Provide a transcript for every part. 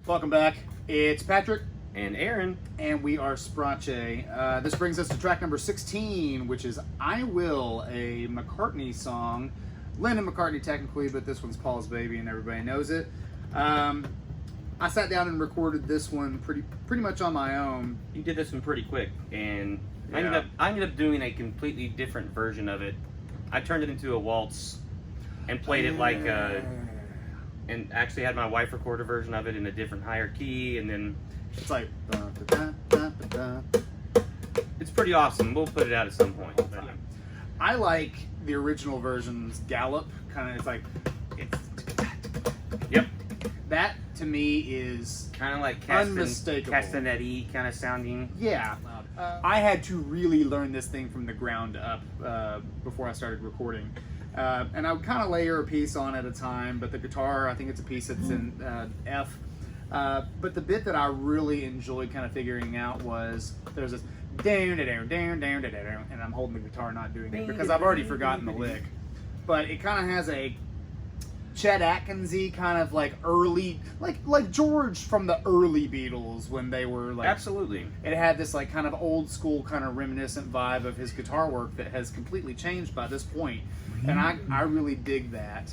Welcome back. It's Patrick And Aaron. and we are SPRACE. This brings us to track number 16, which is I Will, a McCartney song. Lennon McCartney technically, but this one's Paul's baby and everybody knows it. I sat down and recorded this one pretty much on my own. You did this one pretty quick, and Yeah. I ended up doing a completely different version of it. I turned it into a waltz and played it like, and actually had my wife record a version of it in a different higher key, and then It's like it's pretty awesome. We'll put it out at some point. But, I like the original version's Gallop. Kind of, it's like yep, that to me is kind of like unmistakable. castanetti kind of sounding. Yeah. I had to really learn this thing from the ground up before I started recording. And I would kind of layer a piece on at a time, but the guitar, I think it's a piece that's in F. But the bit that I really enjoyed kind of figuring out was there's this down, and I'm holding the guitar, not doing it because I've already forgotten the lick. But it kind of has a Chet Atkinsy kind of like early, like George from the early Beatles when they were like. Absolutely. It had this like kind of old school kind of reminiscent vibe of his guitar work that has completely changed by this point. And I really dig that.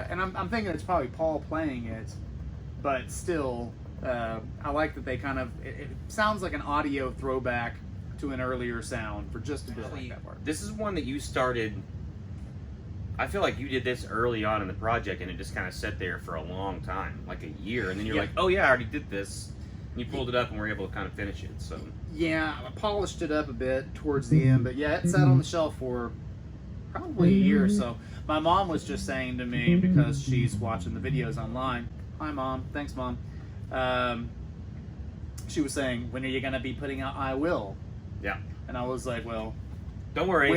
And I'm thinking it's probably Paul playing it, but still, I like that they kind of, it sounds like an audio throwback to an earlier sound for just a bit like that part. This is one that you started. I feel like you did this early on in the project, and it just kind of sat there for a long time, like a year, and then you're like, "Oh yeah, I already did this." And you pulled it up, and were able to kind of finish it. So yeah, I polished it up a bit towards the end, but yeah, it sat on the shelf for probably a year or so. My mom was just saying to me, because she's watching the videos online. Hi, Mom. Thanks, Mom. She was saying, "When are you gonna be putting out I Will?" yeah, And I was like, "Well, don't worry.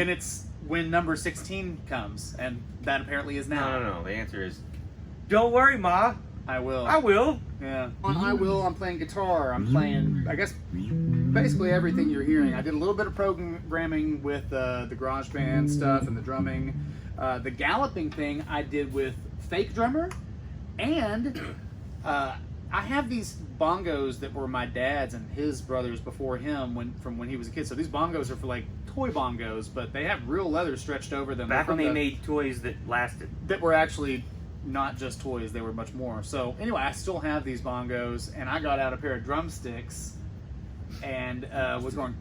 when number 16 comes," and that apparently is now. No. The answer is, don't worry, Ma. I will. I will. Yeah. On I Will, I'm playing guitar. I'm playing, I guess, basically everything you're hearing. I did a little bit of programming with the GarageBand stuff and the drumming. The galloping thing I did with Fake Drummer, and I have these bongos that were my dad's and his brother's before him from when he was a kid. So these bongos are for like toy bongos, but they have real leather stretched over them. Back when they made toys that lasted. That were actually not just toys, they were much more. So anyway, I still have these bongos, and I got out a pair of drumsticks and was going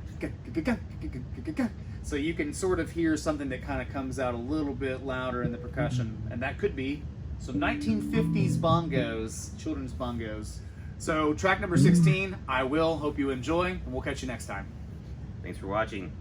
so you can sort of hear something that kind of comes out a little bit louder in the percussion, and that could be some 1950s bongos, children's bongos. So track number 16, I Will. Hope you enjoy, and we'll catch you next time. Thanks for watching.